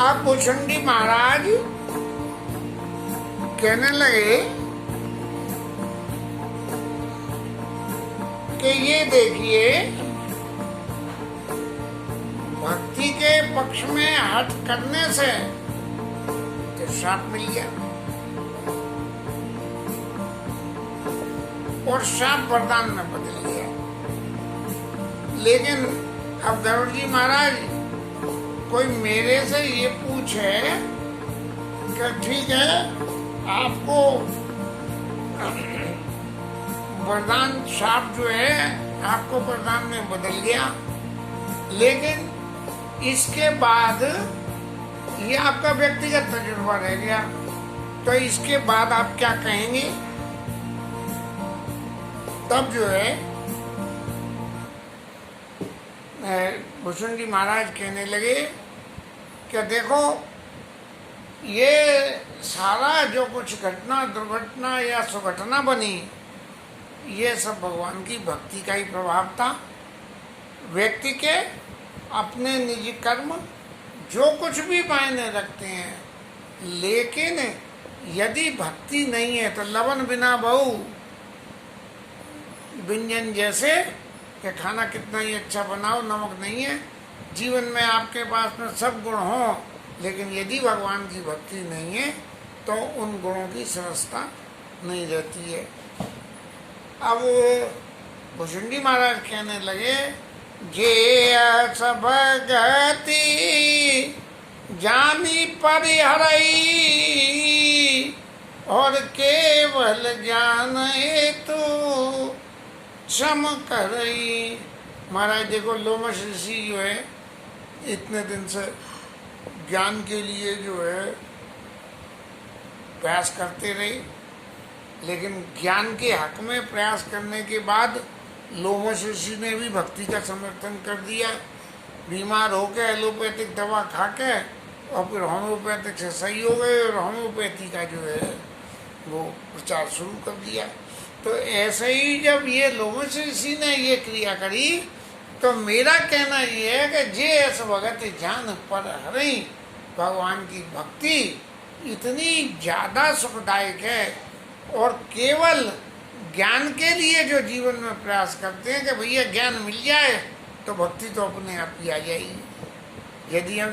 अब भुजंगी महाराज कहने लगे कि ये देखिए, भक्ति के पक्ष में हट करने से तो श्राप मिल गया और श्राप वरदान में बदल गया। लेकिन अब गरुड़ जी महाराज कोई मेरे से ये पूछे कि ठीक है, आपको वरदान श्राप जो है आपको वरदान में बदल गया, लेकिन इसके बाद ये आपका व्यक्तिगत तजुर्बा रह गया, तो इसके बाद आप क्या कहेंगे? तब जो है भुजंगी महाराज कहने लगे कि देखो, ये सारा जो कुछ घटना, दुर्घटना या सुघटना बनी, ये सब भगवान की भक्ति का ही प्रभाव था। व्यक्ति के अपने निजी कर्म जो कुछ भी मायने रखते हैं, लेकिन यदि भक्ति नहीं है तो लवन बिना बहु व्यंजन जैसे कि खाना कितना ही अच्छा बनाओ, नमक नहीं है। जीवन में आपके पास में सब गुण हो, लेकिन यदि भगवान की भक्ति नहीं है तो उन गुणों की सरसता नहीं रहती है। अब भुजंगी महाराज कहने लगे, जे सब गति जानी परिहरई और केवल ज्ञान हेतु क्षम करई। महाराज देखो, लोमश ऋषि जो है इतने दिन से ज्ञान के लिए जो है प्रयास करते रहे, लेकिन ज्ञान के हक में प्रयास करने के बाद लोमश ऋषि ने भी भक्ति का समर्थन कर दिया। बीमार होकर एलोपैथिक दवा खा के और फिर होम्योपैथिक से सही हो गए और होम्योपैथी का जो है वो प्रचार शुरू कर दिया। तो ऐसे ही जब ये लोमश ऋषि ने ये क्रिया करी, तो मेरा कहना ये है कि जे ऐस भगत जान पर हरई, भगवान की भक्ति इतनी ज़्यादा सुखदायक है, और केवल ज्ञान के लिए जो जीवन में प्रयास करते हैं कि भैया ज्ञान मिल जाए तो भक्ति तो अपने आप ही आ जाएगी। यदि हम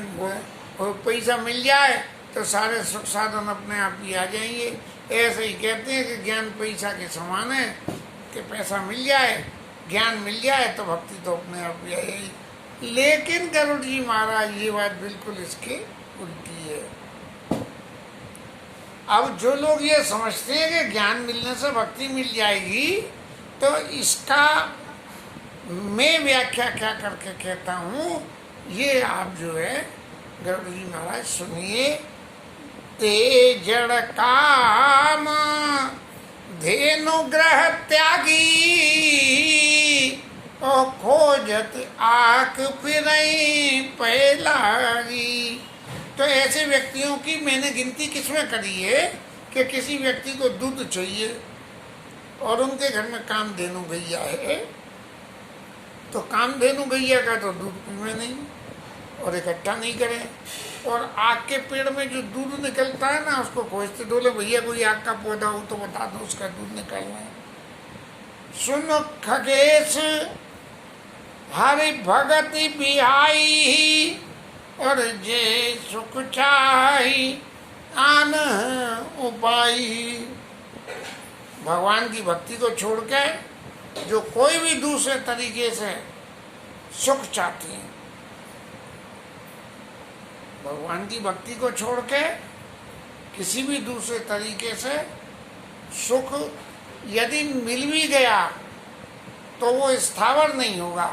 पैसा मिल जाए तो सारे सुख साधन अपने आप ही आ जाएंगे। ऐसे ही कहते हैं कि ज्ञान पैसा के समान है, कि पैसा मिल जाए, ज्ञान मिल जाए तो भक्ति तो अपने आप ही आएगी। लेकिन गरुड़ जी महाराज ये बात बिल्कुल इसके उल्टी है। अब जो लोग ये समझते हैं कि ज्ञान मिलने से भक्ति मिल जाएगी, तो इसका मैं व्याख्या क्या करके कहता हूँ, ये आप जो है गरुड़ जी महाराज सुनिए। ते जड़ काम धेनु ग्रह त्यागी, और खोजत आक फिरई पहलागी। तो ऐसे व्यक्तियों की मैंने गिनती किसमें करी है कि किसी व्यक्ति को दूध चाहिए और उनके घर में कामधेनु गैया है, तो कामधेनु गैया का तो दूध पीवे नहीं और इकट्ठा नहीं करें, और आग के पेड़ में जो दूध निकलता है ना, उसको खोजते डोले, भैया कोई आग का पौधा हो तो बता दो, उसका दूध निकालना है। सुन खगेश हरि भगति बिहाई, और जे सुख चाही आन उपाई। भगवान की भक्ति को छोड़ के जो कोई भी दूसरे तरीके से सुख चाहती हैं, भगवान की भक्ति को छोड़ के किसी भी दूसरे तरीके से सुख यदि मिल भी गया तो वो स्थावर नहीं होगा।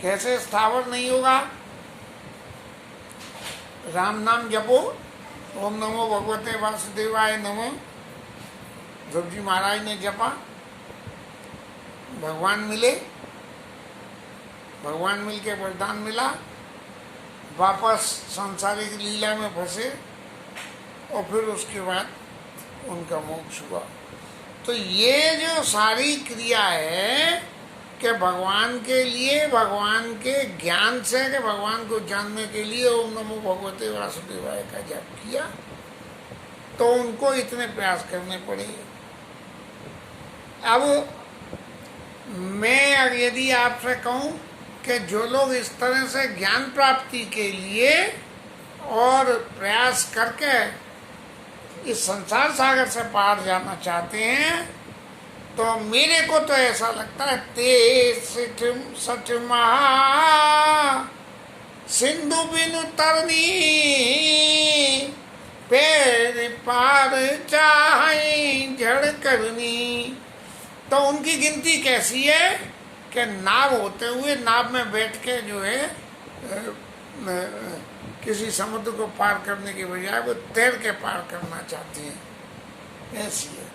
कैसे स्थावर नहीं होगा? राम नाम जपो, ओम नमो भगवते वासुदेवाय नमो, ध्रुव जी महाराज ने जपा, भगवान मिले, भगवान मिल के वरदान मिला, वापस सांसारिक लीला में फंसे, और फिर उसके बाद उनका मोक्ष हुआ। तो ये जो सारी क्रिया है कि भगवान के लिए, भगवान के ज्ञान से, कि भगवान को जानने के लिए ओम नमो भगवते वासुदेवाय का जप किया, तो उनको इतने प्रयास करने पड़े। अब मैं यदि आपसे कहूं कि जो लोग इस तरह से ज्ञान प्राप्ति के लिए और प्रयास करके इस संसार सागर से पार जाना चाहते हैं, तो मेरे को तो ऐसा लगता है ते सच महा सिंधु बिनु तरनी पैर पार चाहे जड़ करनी। तो उनकी गिनती कैसी है कि नाव होते हुए नाव में बैठ के जो है किसी समुद्र को पार करने के बजाय वो तैर के पार करना चाहती हैं, ऐसी है।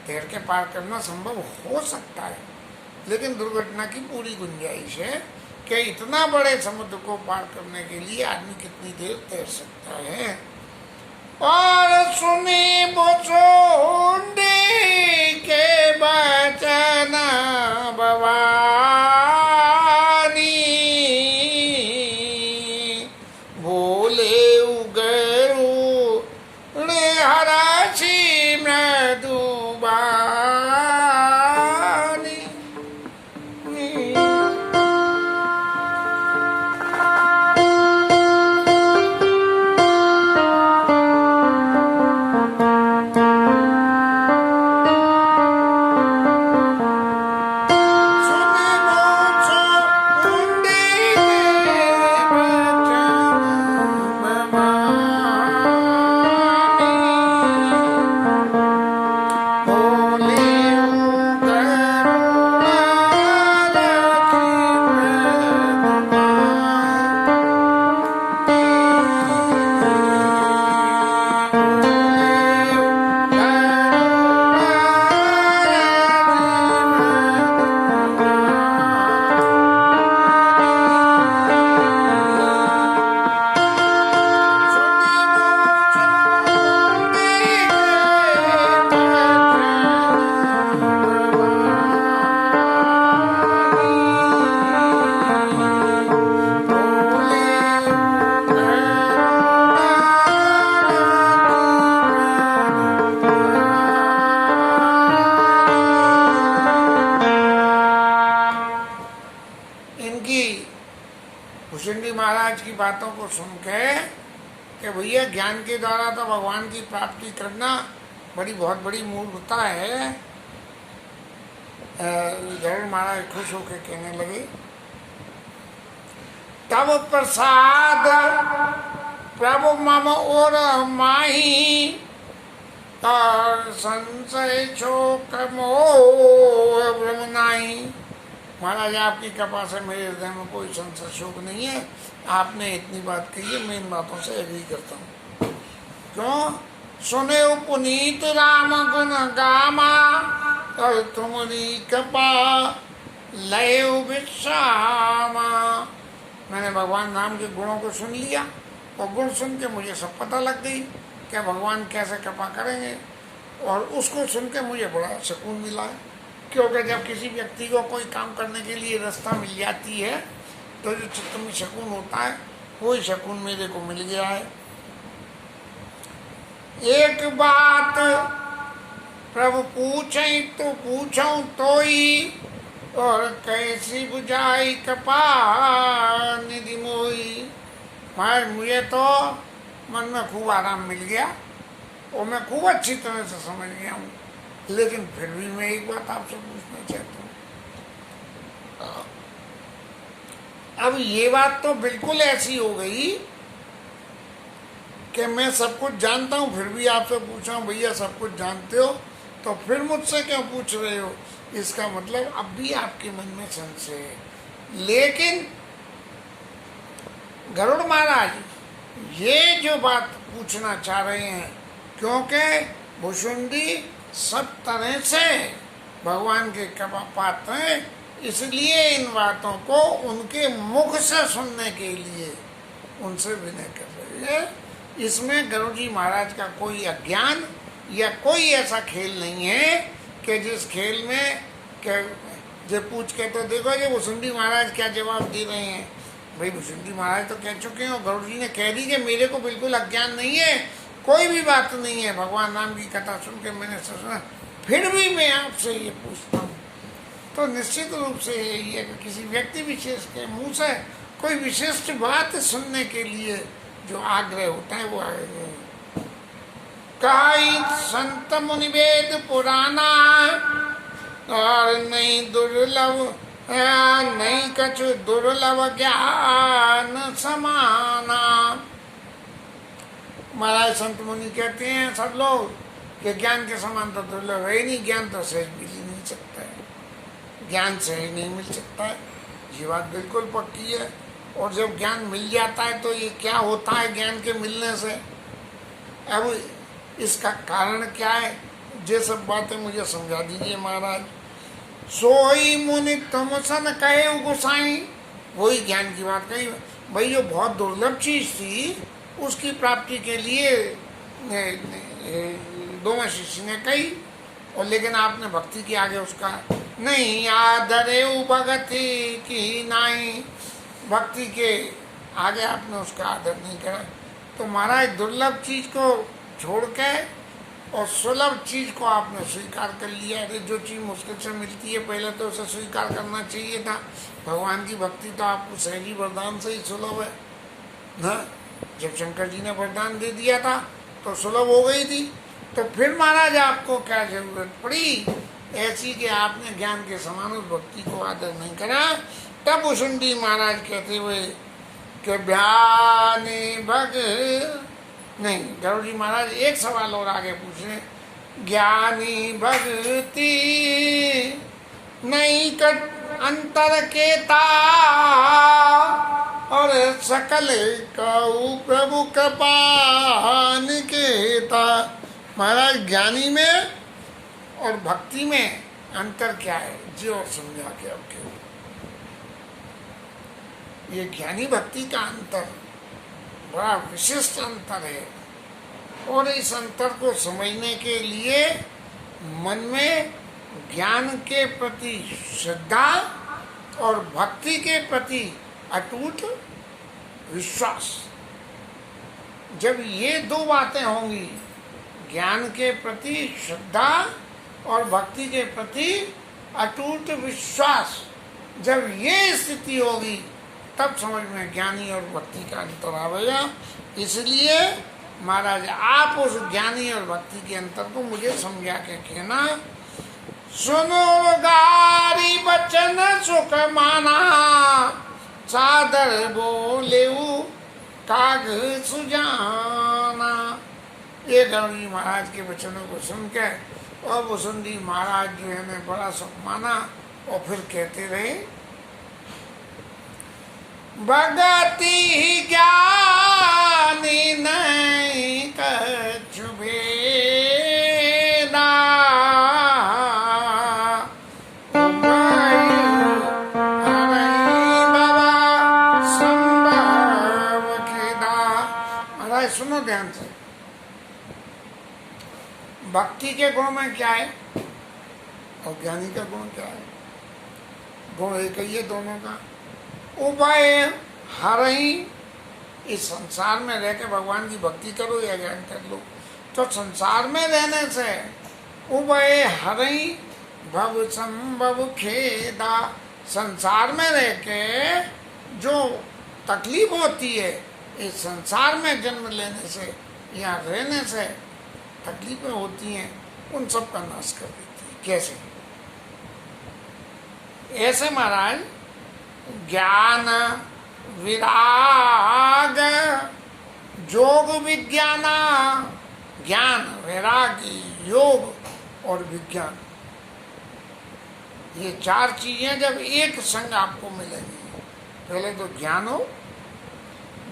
तैर के पार करना संभव हो सकता है, लेकिन दुर्घटना की पूरी गुंजाइश है कि इतना बड़े समुद्र को पार करने के लिए आदमी कितनी देर तैर सकता है। और सुने बोचोंडे के बचन भवानी, भोले उगरू हराशी मृदुबानी। भुषुंडी महाराज की बातों को सुन के कि भैया ज्ञान के द्वारा तो भगवान की प्राप्ति करना बहुत बड़ी मूर्खता है, गरुड़ महाराज खुश होकर कहने लगे, तब प्रसाद प्रभु मम और माही और संशय शोक मोह ब्रह्म नाही। महाराज आपकी कृपा से मेरे हृदय में कोई संशय शोक नहीं है, आपने इतनी बात कही है, मैं इन बातों से एग्री करता हूँ। क्यों? सुने पुनीत राम गुण गामा और तुम्हारी कृपा लय विश्रामा। मैंने भगवान राम के गुणों को सुन लिया और गुण सुन के मुझे सब पता लग गई कि भगवान कैसे कृपा करेंगे, और उसको सुन के मुझे बड़ा सुकून मिला है। क्योंकि जब किसी व्यक्ति को कोई काम करने के लिए रास्ता मिल जाती है तो जो चित्त में सुकून होता है, वही सुकून मेरे को मिल गया है। एक बात प्रभु पूछे तो पूछूं तो ही, और कैसी बुझाई कृपा निधि मोही। मुझे तो मन में खूब आराम मिल गया और मैं खूब अच्छी तरह से समझ गया हूँ, लेकिन फिर भी मैं एक बात आपसे पूछना चाहता हूँ। अब ये बात तो बिल्कुल ऐसी हो गई कि मैं सब कुछ जानता हूँ, फिर भी आपसे पूछा हूँ भैया सब कुछ जानते हो तो फिर मुझसे क्यों पूछ रहे हो? इसका मतलब अब भी आपके मन में संशय है। लेकिन गरुड़ महाराज ये जो बात पूछना चाह रहे हैं, क्योंकि भुषुंडी सब तरह से भगवान के कृपा पात्र हैं, इसलिए इन बातों को उनके मुख से सुनने के लिए उनसे विनय कर रहे हैं। इसमें गरुड़ जी महाराज का कोई अज्ञान या कोई ऐसा खेल नहीं है कि जिस खेल में जब पूछ के तो देखो कि भुसुंडी महाराज क्या जवाब दे रहे हैं। भाई भुसुंडी महाराज तो कह चुके हैं और गरुड़ जी ने कह दी कि मेरे को बिल्कुल अज्ञान नहीं है, कोई भी बात नहीं है, भगवान राम की कथा सुन के मैंने सुना, फिर भी मैं आपसे ये पूछता हूँ। तो निश्चित रूप से ये किसी व्यक्ति विशेष के मुंह से कोई विशिष्ट बात सुनने के लिए जो आग्रह होता है वो आग्रह। काई संत मुनि वेद पुराना और नहीं दुर्लभ नहीं कछु दुर्लभ ज्ञान समाना। महाराज संत मुनि कहते हैं सब लोग कि ज्ञान के समान तो दुर्लभ है ही नहीं, ज्ञान तो सहज मिल ही नहीं सकता है, ज्ञान सहज नहीं मिल सकता है, ये बात बिल्कुल पक्की है। और जब ज्ञान मिल जाता है तो ये क्या होता है ज्ञान के मिलने से, अब इसका कारण क्या है, ये सब बातें मुझे समझा दीजिए महाराज। सोई मुनि तुम सन कहे गोसाई, वही ज्ञान की बात कही भाई, जो बहुत दुर्लभ चीज थी उसकी प्राप्ति के लिए दोनों शिष्य ने कही, और लेकिन आपने भक्ति के आगे उसका नहीं आदरे भगति की नाई, भक्ति के आगे आपने उसका आदर नहीं करा। तो महाराज दुर्लभ चीज को छोड़ के और सुलभ चीज को आपने स्वीकार कर लिया। अरे जो चीज मुश्किल से मिलती है पहले तो उसे स्वीकार करना चाहिए था। भगवान की भक्ति तो आपको सहजी वरदान से ही सुलभ है ना, जब शंकर जी ने वरदान दे दिया था तो सुलभ हो गई थी। तो फिर महाराज आपको क्या जरूरत पड़ी ऐसी कि आपने ज्ञान के समान उस भक्ति को आदर नहीं करा। तब भुसुंडी महाराज कहते हुए कि ब्याने भग नहीं, गरुड़ जी महाराज एक सवाल और आगे पूछे, ज्ञानी भक्ति नहीं कर अंतर केता और सकल कऊ प्रभु कृपान केता। महाराज ज्ञानी में और भक्ति में अंतर क्या है जी, और समझा के अब क्यों ये ज्ञानी भक्ति का अंतर बड़ा विशिष्ट अंतर है। और इस अंतर को समझने के लिए मन में ज्ञान के प्रति श्रद्धा और भक्ति के प्रति अटूट विश्वास, जब ये दो बातें होंगी, ज्ञान के प्रति श्रद्धा और भक्ति के प्रति अटूट विश्वास, जब ये स्थिति होगी तब समझ में ज्ञानी और भक्ति का अंतर आवेगा। इसलिए महाराज आप उस ज्ञानी और भक्ति के अंतर को मुझे समझा के कहना। सुनो गारी बचन सुख माना, सादर बोले काग सुजाना। ये गरुड़ जी महाराज के वचनों को सुन के और भुसुंडी महाराज जो है ने बड़ा सुख माना और फिर कहते रहे, भगति ज्ञानी नहीं कछु भेदा, संभव खेदा। महाराज सुनो ध्यान से, भक्ति के गुण में क्या है और ज्ञानी का गुण क्या है, गुण एक ही है दोनों का। उभय हर ही, इस संसार में रह के भगवान की भक्ति करो या ज्ञान कर लो, तो संसार में रहने से उभय हर ही भव संभव खेदा, संसार में रह के जो तकलीफ होती है, इस संसार में जन्म लेने से या रहने से तकलीफें होती हैं, उन सब का नाश कर देती है। कैसे? ऐसे महाराज ज्ञान विराग योग विज्ञान, ज्ञान वैराग्य योग और विज्ञान, ये चार चीजें जब एक संग आपको मिलेंगी, पहले तो ज्ञान हो,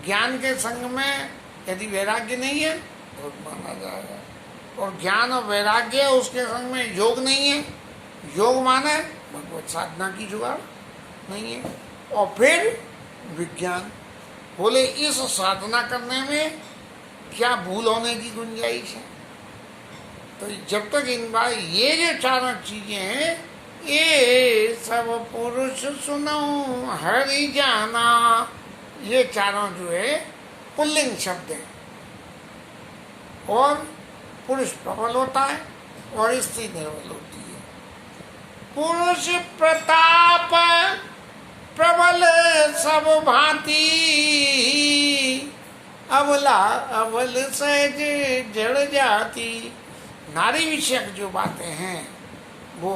ज्ञान के संग में यदि वैराग्य नहीं है तो माना जाएगा, और ज्ञान और वैराग्य उसके संग में योग नहीं है, योग माने भगवत साधना की जुगाड़ नहीं है, और फिर विज्ञान। बोले इस साधना करने में क्या भूल होने की गुंजाइश है? तो जब तक इन बार ये जो चारों चीजें हैं ये सब पुरुष सुनो हरि जाना। ये चारों जो है पुल्लिंग शब्द है, और पुरुष प्रबल होता है और स्त्री निर्बल होती है। पुरुष प्रताप प्रबल सब भांति, अबला अबल सहज जड़ जाती। नारी विषयक जो बातें हैं वो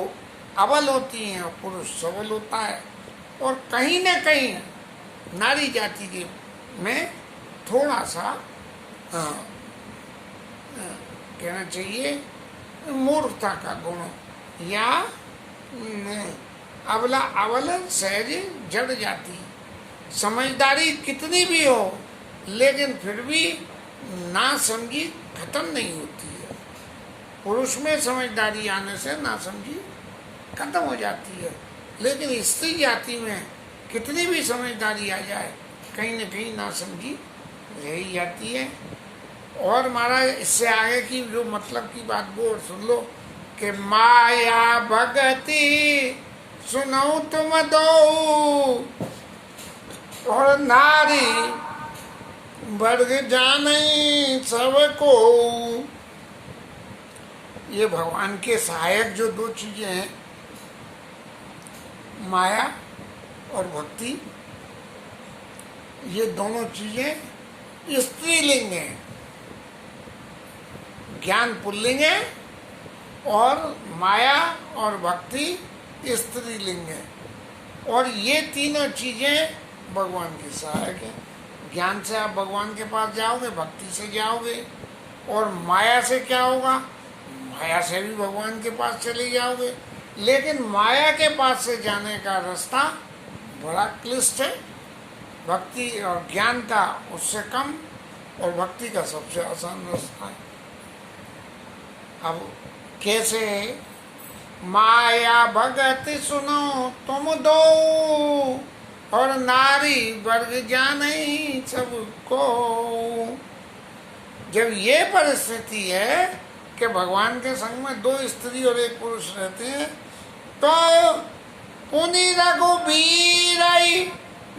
अबल होती हैं और पुरुष सबल होता है। और कहीं न कहीं नारी जाति के में थोड़ा सा कहना चाहिए मूर्खता का गुण, या अबला अबल सहज जड़ जाती। समझदारी कितनी भी हो लेकिन फिर भी ना समझी खत्म नहीं होती है। पुरुष में समझदारी आने से ना समझी खत्म हो जाती है, लेकिन स्त्री जाति में कितनी भी समझदारी आ जाए कहीं न कहीं ना समझी रह ही जाती है। और महाराज इससे आगे की जो मतलब की बात वो सुन लो कि माया भगति सुनो तुम दो, और नारी वर्ग जाने सबको। ये भगवान के सहायक जो दो चीजें हैं, माया और भक्ति, ये दोनों चीजें स्त्रीलिंग हैं। ज्ञान पुल्लिंग है और माया और भक्ति स्त्रीलिंग है। और ये तीनों चीजें भगवान की सहायक है। ज्ञान से आप भगवान के पास जाओगे, भक्ति से जाओगे, और माया से क्या होगा? माया से भी भगवान के पास चले जाओगे। लेकिन माया के पास से जाने का रास्ता बड़ा क्लिष्ट है, भक्ति और ज्ञान का उससे कम, और भक्ति का सबसे आसान रास्ता है। अब कैसे? माया भगत सुनो तुम दो, और नारी वर्ग जाने सबको। जब ये परिस्थिति है कि भगवान के संग में दो स्त्री और एक पुरुष रहते हैं, तो पुनि रघुबीर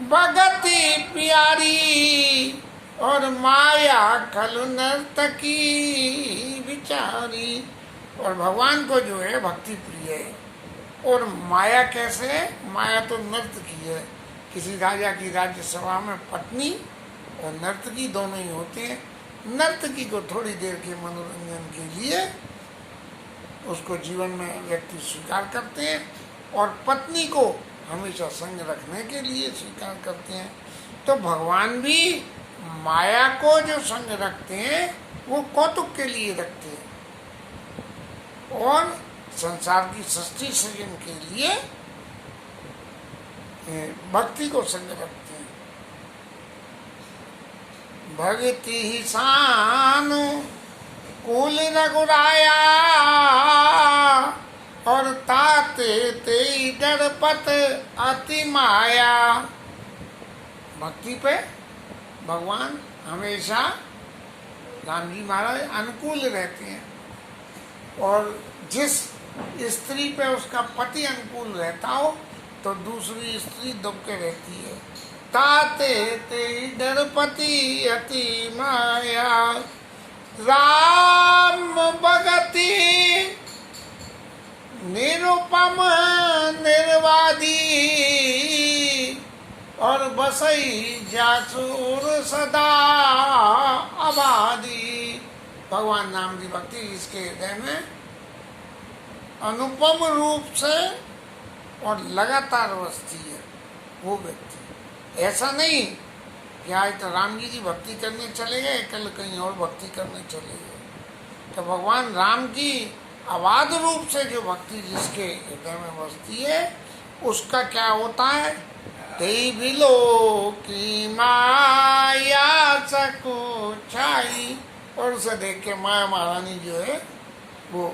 भगति प्यारी, और माया खलु नर्तकी विचारी। और भगवान को जो है भक्ति प्रिय है, और माया कैसे है? माया तो नर्तकी है। किसी राजा की राज्य सभा में पत्नी और नर्तकी दोनों ही होते हैं। नर्तकी को थोड़ी देर के मनोरंजन के लिए उसको जीवन में व्यक्ति स्वीकार करते हैं, और पत्नी को हमेशा संग रखने के लिए स्वीकार करते हैं। तो भगवान भी माया को जो संग रखते हैं वो कौतुक के लिए रखते हैं, और संसार की सृष्टि सृजन के लिए भक्ति को संग रखते हैं। भक्ति ही सानु कुल रघुराया, और ताते ते डरपत अति माया। भक्ति पे भगवान हमेशा राम जी महाराज अनुकूल रहते हैं, और जिस स्त्री पे उसका पति अनुकूल रहता हो तो दूसरी स्त्री दब के रहती है। ताते ते डरपति अति माया, राम भगति निरुपम निर्वादी, और बसई जासुर सदा आबादी। भगवान नाम की भक्ति इसके हृदय में अनुपम रूप से और लगातार बसती है वो व्यक्ति। ऐसा नहीं कि आज तो राम जी की भक्ति करने चले गए, कल कहीं और भक्ति करने चले गए। तो भगवान राम की अबाध रूप से जो भक्ति जिसके हृदय में बसती है उसका क्या होता है? तेई बिलो की माया सकु छाई, और उसे देख के माया महारानी जो है वो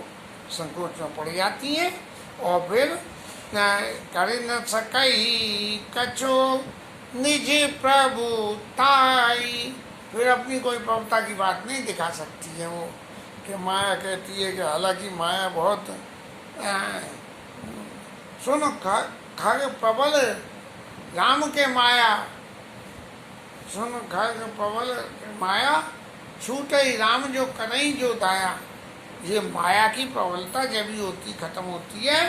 संकोच में पड़ जाती है, और फिर कर न सकई कछो निज प्रभु ताई। फिर अपनी कोई प्रभुता की बात नहीं दिखा सकती है वो, कि माया कहती है कि हालांकि माया बहुत सुन खग प्रबल राम के माया, सुन खग प्रबल माया, छूटे राम जो करई जो दाया। ये माया की प्रबलता जब ही होती खत्म होती है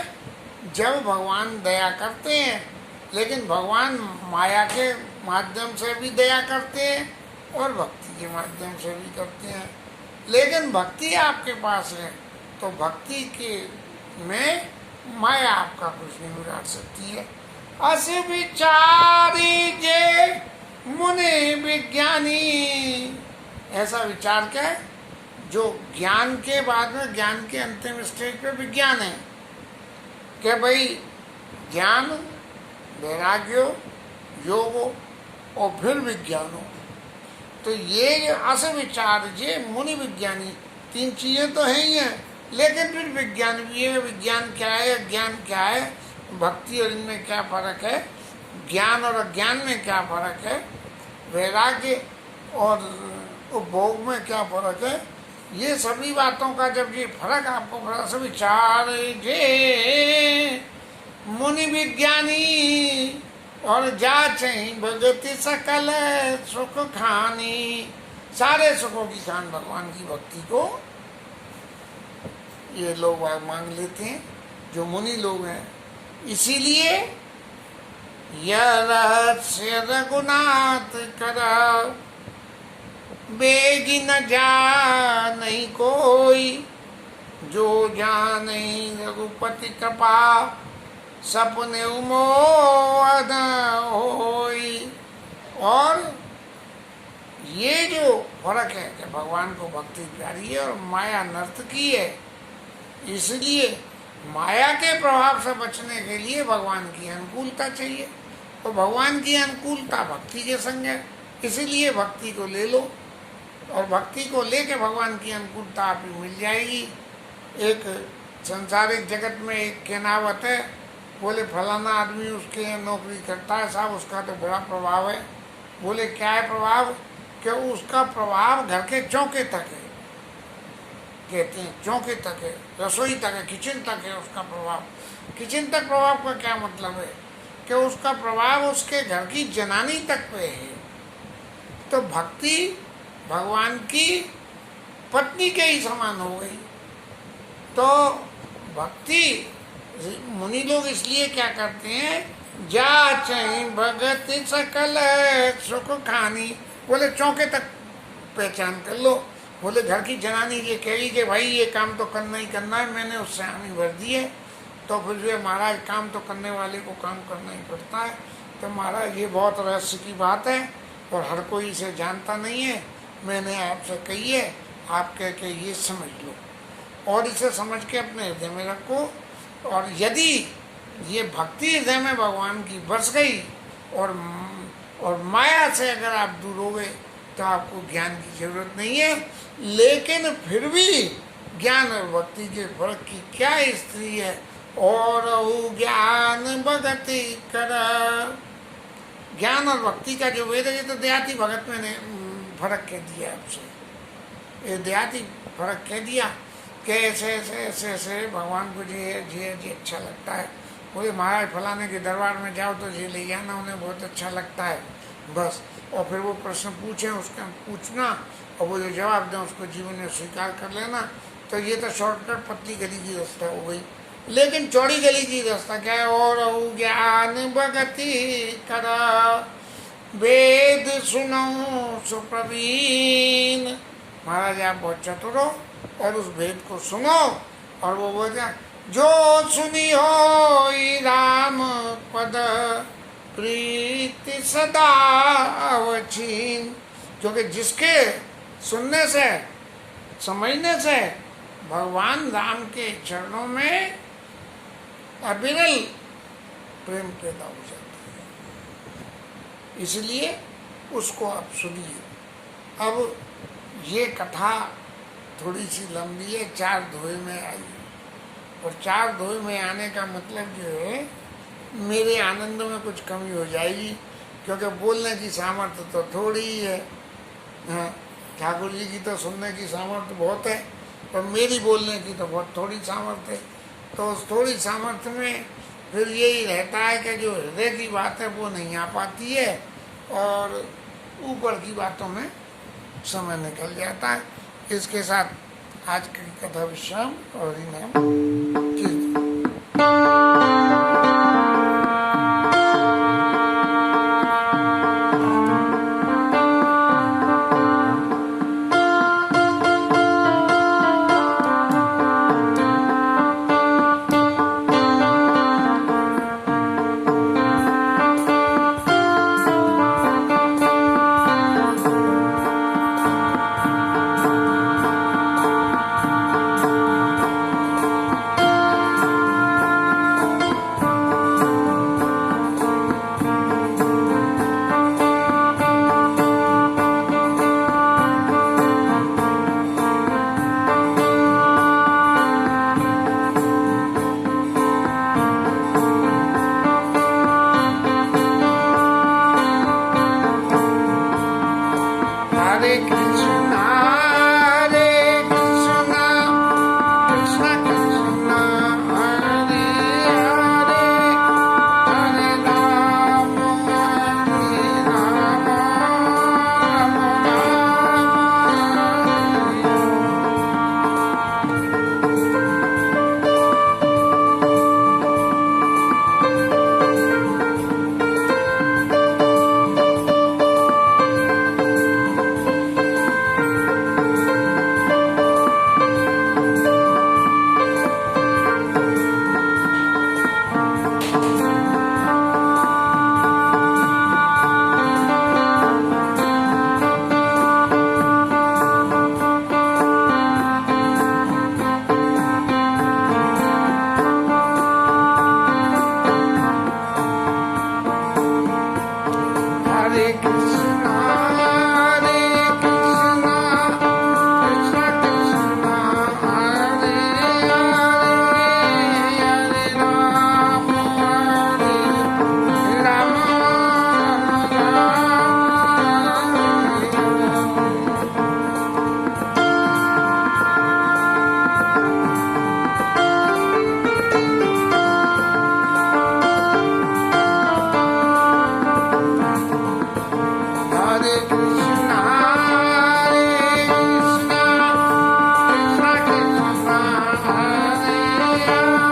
जब भगवान दया करते हैं। लेकिन भगवान माया के माध्यम से भी दया करते हैं और भक्ति के माध्यम से भी करते हैं। लेकिन भक्ति आपके पास है तो भक्ति के में माया आपका कुछ नहीं बिगाड़ सकती है। अस विचारी जे मुनि विज्ञानी, ऐसा विचार क्या है? जो ज्ञान के बाद में, ज्ञान के अंतिम स्टेज पे विज्ञान है कि भाई ज्ञान, वैराग्य, योग और फिर विज्ञान हो। तो ये अस विचार जे मुनि विज्ञानी, तीन चीजें तो हैं ही हैं, लेकिन फिर विज्ञान भी है। विज्ञान क्या है, ज्ञान क्या है, भक्ति और इनमें क्या फर्क है, ज्ञान और अज्ञान में क्या फर्क है, वैराग्य और उपभोग में क्या फर्क है, ये सभी बातों का जब ये फर्क आपको अस विचार जे मुनि विज्ञानी और जाचै भगति सकल सुख खानी। सारे सुखों की खान भगवान की भक्ति को ये लोग मांग लेते हैं जो मुनि लोग हैं। इसीलिए यह रहस्य रघुनाथ करा, बेगी न जा नहीं कोई, जो जाने रघुपति कृपा सपने उमोद होई। और ये जो फर्क है कि भगवान को भक्ति प्यारी है और माया नर्तकी है, इसलिए माया के प्रभाव से बचने के लिए भगवान की अनुकूलता चाहिए। तो भगवान की अनुकूलता भक्ति के संग है, इसीलिए भक्ति को ले लो और भक्ति को लेके भगवान की अनुकूलता आप ही मिल जाएगी। एक संसारिक जगत में एक कहनावत है, बोले फलाना आदमी उसके यहाँ नौकरी करता है साहब, उसका तो बड़ा प्रभाव है। बोले क्या है प्रभाव? कि उसका प्रभाव घर के चौके तक है, कहते हैं चौके तक है, रसोई तक है, किचन तक है उसका प्रभाव। किचन तक प्रभाव का क्या मतलब है? कि उसका प्रभाव उसके घर की जनानी तक पे है। तो भक्ति भगवान की पत्नी के ही समान हो गई। तो भक्ति मुनि लोग इसलिए क्या करते हैं, जाचै भगत सकल सुख खानी। बोले चौके तक पहचान कर लो। बोले घर की जनानी ये कही कि भाई ये काम तो करना ही करना है, मैंने उससे हामी भर दी है, तो फिर जो है महाराज काम तो करने वाले को काम करना ही पड़ता है। तो महाराज ये बहुत रहस्य की बात है और हर कोई इसे जानता नहीं है, मैंने आपसे कही है, आप कह के ये समझ लो और इसे समझ के अपने हृदय में रखो। और यदि ये भक्ति हृदय में भगवान की बस गई और माया से अगर आप दूर हो गए तो आपको ज्ञान की जरूरत नहीं है। लेकिन फिर भी ज्ञान और भक्ति के फर्क की क्या स्त्री है, और ज्ञान भगति कर। ज्ञान और भक्ति का जो वेद है तो देहाती भगत मैंने फर्क कह दिया आपसे, ये देहाती फर्क कह दिया कि ऐसे ऐसे ऐसे ऐसे भगवान को जी अच्छा लगता है। बोले महाराज फलाने के दरबार में जाओ तो जी ले जाना, उन्हें बहुत अच्छा लगता है बस। और फिर वो प्रश्न पूछें उसका पूछना और वो जो जवाब दें उसको जीवन में स्वीकार कर लेना। तो ये तो शॉर्टकट पतली गली की रास्ता हो गई। लेकिन चौड़ी गली की रास्ता क्या है, और ज्ञान भगति करा वेद सुनो सुप्रवीण। महाराज आप बहुत चतुर हो और उस वेद को सुनो। और वो बोलते जो सुनी हो राम पद प्रीति सदा अवचीन। क्योंकि जिसके सुनने से समझने से भगवान राम के चरणों में अविरल प्रेम पैदा हो जाता है, इसलिए उसको आप सुनिए। अब ये कथा थोड़ी सी लंबी है, 4 दोहे में आई और 4 दोहे में आने का मतलब जो है मेरे आनंद में कुछ कमी हो जाएगी, क्योंकि बोलने की सामर्थ्य तो थोड़ी ही है। हाँ, ठाकुर जी की तो सुनने की सामर्थ्य बहुत है और मेरी बोलने की तो बहुत थोड़ी सामर्थ्य है। तो उस थोड़ी सामर्थ्य में फिर यही रहता है कि जो हृदय की बात है वो नहीं आ पाती है और ऊपर की बातों में समय निकल जाता है। इसके साथ आज की कथा विश्राम और इनाम कीर्तन। Hare Krishna, Hare Krishna, Krishna Krishna, Hare Hare, Hare Rama, Hare Rama, Rama Hare Krishna, Hare Krishna, Krishna Krishna, Hare Hare, Hare Rama, Hare Rama, Hare Krishna, Hare Krishna, Krishna Krishna, Hare Hare, Hare Rama, Hare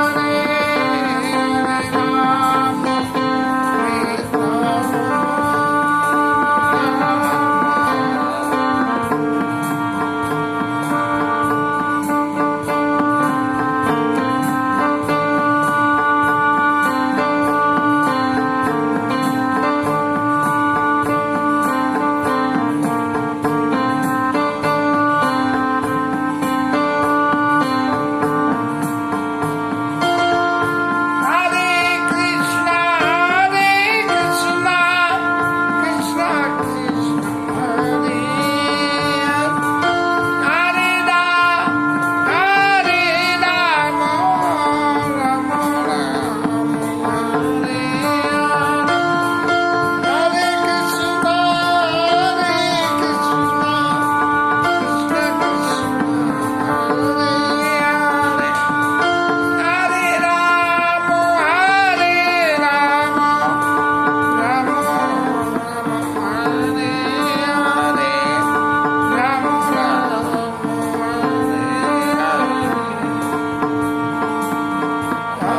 Hare Krishna, Hare Krishna, Krishna Krishna, Hare Hare, Hare Rama, Rama Rama, Hare Hare, Hare Krishna, Hare Krishna, Krishna Krishna, Hare Hare, Hare Rama, Hare Rama, Rama Rama, Hare Hare, Rama Rama, Hare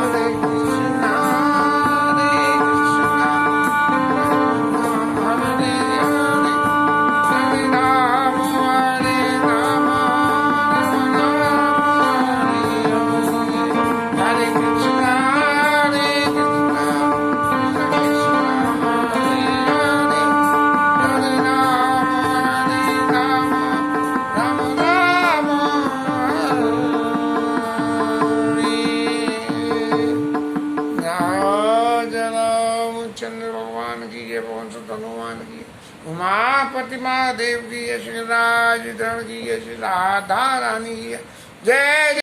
Hare, Hare Krishna, Hare Krishna, Hare Hare, Hare Rama, Hare Rama, Rama Rama, Hare Krishna, Hare Krishna, चंद्र भगवान की जय, पवन सुत हनुमान की, उमापति महादेव की जय, श्री राज धरण की जय, श्री राधा रानी की जय। जय